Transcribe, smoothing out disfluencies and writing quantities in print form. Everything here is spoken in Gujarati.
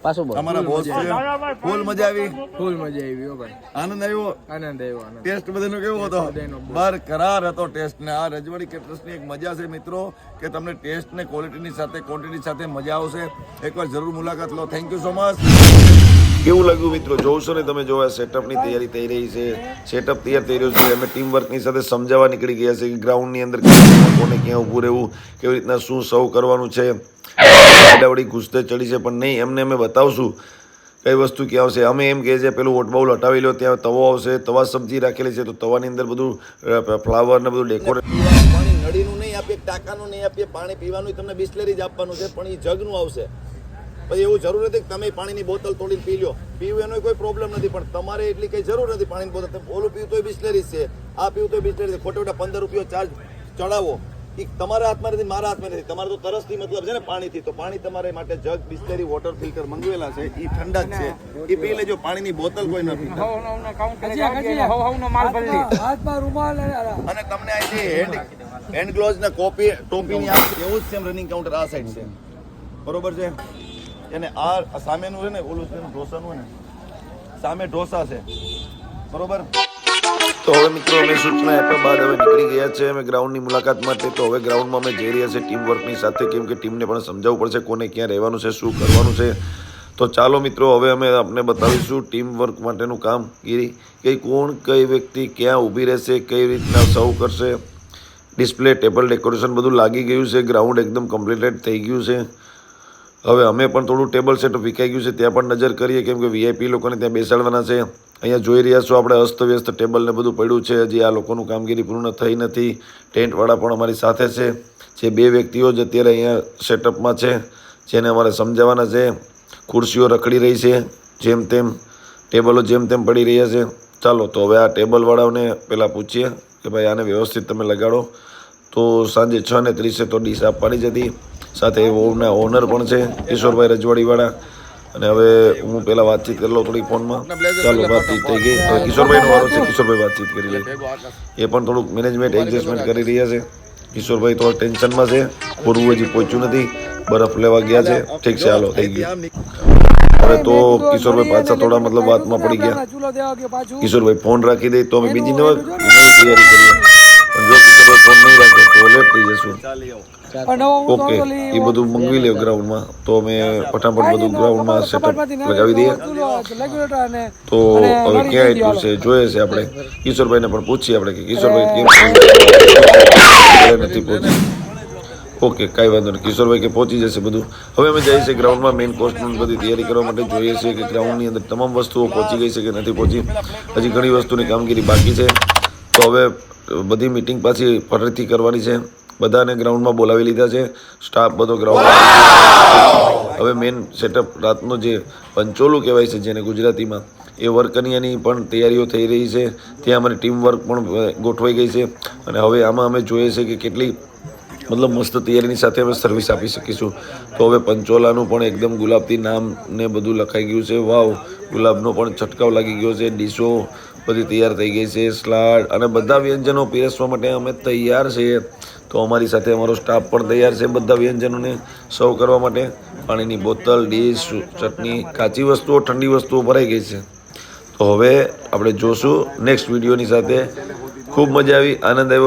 પાછો બોલ અમારા બોસ છે ફૂલ મજા આવી હો ભાઈ આનંદ આવ્યો આનંદ ટેસ્ટ બધાનો કેવો હતો બરકરાર હતો ટેસ્ટ ને આ રજવાડી કેટરર્સની એક મજા છે મિત્રો કે તમને ટેસ્ટ ને ક્વોલિટીની સાથે ક્વોન્ટિટી સાથે મજા આવશે એકવાર જરૂર મુલાકાત લો થેન્ક યુ સો મચ કેવું લાગ્યું મિત્રો જોશો ને તમે જોવા સેટઅપની તૈયારી થઈ રહી છે સેટઅપ તૈયાર થઈ રહ્યું છે અમે ટીમ વર્કની સાથે સમજાવવા નીકળી ગયા છે કે ગ્રાઉન્ડની અંદર કોને ક્યાં ઊભું રહેવું કેવી રીતના શું સર્વ કરવાનું છે આડાવડી ઘૂસતે ચડી છે પણ નહીં એમને અમે બતાવશું કઈ વસ્તુ ક્યાં આવશે અમે એમ કહે છે પેલું વોટ બાઉલ હટાવી લો ત્યાં તવો આવશે તવા સબ્જી રાખેલી છે તો તવાની અંદર બધું ફ્લાવર ને બધું ડેકોરેટ પાણી નળીનું નહીં આપીએ ટાંકાનું નહીં આપીએ પાણી પીવાનું તમને બિસ્લેરી જ આપવાનું છે પણ એ જગનું આવશે પછી એવું જરૂર નથી કે તમે પાણીની બોટલ તોડીને પી લો પીવું એનો કોઈ પ્રોબ્લેમ નથી પણ તમારે એટલી કઈ જરૂર નથી પાણીની બોટલ ઓલું પીવું તો બિસ્લેરી છે આ પીવું તો બિસ્લેરી છે ખોટા ખોટા 15 રૂપિયા ચાર્જ ચડાવો એ તમારા હાથમાં નથી મારા હાથમાં નથી તમારે તો તરસથી મતલબ છે ને પાણીથી તો પાણી તમારે માટે જગ બિસ્લેરી વોટર ફિલ્ટર મંગાવેલા છે એ ઠંડા જ છે એ પી લેજો પાણીની બોટલ કોઈ ન પીતા અને તમને અહીંથી હેન્ડ ગ્લોવ્સ ને કોપી ટોપીની આ એવું જ સેમ રનિંગ કાઉન્ટર આ સાઈડ છે બરોબર છે અને આ સામેનું છે ને ઓલું છે ઢોસાનું ને સામે ઢોસા છે બરોબર તો હવે મિત્રો અમે સૂચના આપ્યા બાદ હવે નીકળી ગયા છે અમે ગ્રાઉન્ડની મુલાકાત માટે તો હવે ગ્રાઉન્ડમાં અમે જઈ રહ્યા છીએ ટીમ વર્કની સાથે કેમ કે ટીમને પણ સમજાવવું પડશે કોને ક્યાં રહેવાનું છે શું કરવાનું છે તો ચાલો મિત્રો હવે અમે આપને બતાવીશું ટીમ વર્ક માટેનું કામગીરી કે કોણ કઈ વ્યક્તિ ક્યાં ઊભી રહેશે કઈ રીતના સર્વ કરશે ડિસ્પ્લે ટેબલ ડેકોરેશન બધું લાગી ગયું છે ગ્રાઉન્ડ એકદમ કમ્પ્લીટેડ થઈ ગયું છે હવે અમે પણ થોડું ટેબલ સેટઅપ વિકાઈ ગયું છે ત્યાં પણ નજર કરીએ કેમ કે વીઆઈપી લોકોને ત્યાં બેસાડવાના છે અહીંયા જોઈ રહ્યા છો આપણે અસ્તવ્યસ્ત ટેબલ ને બધું પડ્યું છે હજી આ લોકોનું કામગીરી પૂર્ણ થઈ નથી ટેન્ટવાળા પણ અમારી સાથે છે જે 2 વ્યક્તિઓ જ અત્યારે અહીંયા સેટઅપમાં છે જેને અમારે સમજાવવાના છે ખુરશીઓ રખડી રહી છે જેમ તેમ ટેબલો જેમ તેમ પડી રહ્યા છે ચાલો તો હવે આ ટેબલવાળાઓને પહેલાં પૂછીએ કે ભાઈ આને વ્યવસ્થિત તમે લગાડો તો સાંજે 6:30 તો ડીશ આપવાની જ હતી સાથે ઓના ઓનર પણ છે કિશોરભાઈ રજવાડીવાળા અને હવે હું પહેલાં વાતચીત કરી લઉં થોડી ફોનમાં ચાલો વાતચીત થઈ ગઈ હવે કિશોરભાઈનો વારો છે કિશોરભાઈ વાતચીત કરી લે એ પણ થોડુંક મેનેજમેન્ટ એડજસ્ટમેન્ટ કરી રહ્યા છે કિશોરભાઈ થોડા ટેન્શનમાં છે પૂરું હજી પહોંચ્યું નથી બરફ લેવા ગયા છે ઠીક છે હાલો થઈ ગયું હવે તો કિશોરભાઈ પાછા થોડા મતલબ વાતમાં પડી ગયા કિશોરભાઈ ફોન રાખી દે તો અમે બીજી નવી તૈયારી કરીએ પણ જો કિશોરભાઈ ફોન નહીં રાખે તો લેટ થઈ જશું ઓકે એ બધું મંગવી લે ગ્રાઉન્ડમાં તો અમે ફટાફટ બધું ગ્રાઉન્ડમાં સેટઅપ લગાવી દઈએ તો હવે ક્યાં એટલું છે જોઈએ છે આપણે કિશોરભાઈને પણ પૂછીએ આપણે કે કિશોરભાઈ કેમ નથી પહોંચી ઓકે કાંઈ વાંધો નહીં કિશોરભાઈ કે પહોંચી જશે બધું હવે અમે જઈએ છીએ ગ્રાઉન્ડમાં મેઇન કોર્સની બધી તૈયારી કરવા માટે જોઈએ છીએ કે ગ્રાઉન્ડની અંદર તમામ વસ્તુઓ પહોંચી ગઈ છે કે નથી પહોંચી હજી ઘણી વસ્તુની કામગીરી બાકી છે તો હવે બધી મિટિંગ પાછી ફરીથી કરવાની છે બધાને ગ્રાઉન્ડમાં બોલાવી લીધા છે સ્ટાફ બધો ગ્રાઉન્ડમાં હવે મેઇન સેટઅપ રાતનો જે પંચોલું કહેવાય છે જેને ગુજરાતીમાં એ વર્કનિયાની પણ તૈયારીઓ થઈ રહી છે ત્યાં અમારી ટીમ વર્ક પણ ગોઠવાઈ ગઈ છે અને હવે આમાં અમે જોઈએ છે કે કેટલી મતલબ મસ્ત તૈયારીની સાથે અમે સર્વિસ આપી શકીશું તો હવે પંચોલાનું પણ એકદમ ગુલાબથી નામ ને બધું લખાઈ ગયું છે વાવ ગુલાબનો પણ છંટકાવ લાગી ગયો છે ડીશો બધી તૈયાર થઈ ગઈ છે સલાડ અને બધા વ્યંજનો પીરસવા માટે અમે તૈયાર છીએ તો અમારી સાથે અમારો સ્ટાફ પણ તૈયાર છે બધા વ્યંજનોને સર્વ કરવા માટે પાણીની બોટલ ડીશ ચટણી કાચી વસ્તુઓ ઠંડી વસ્તુઓ ભરાઈ ગઈ છે તો હવે આપણે જોશું નેક્સ્ટ વિડીયોની સાથે ખૂબ મજા આવી આનંદ આવ્યો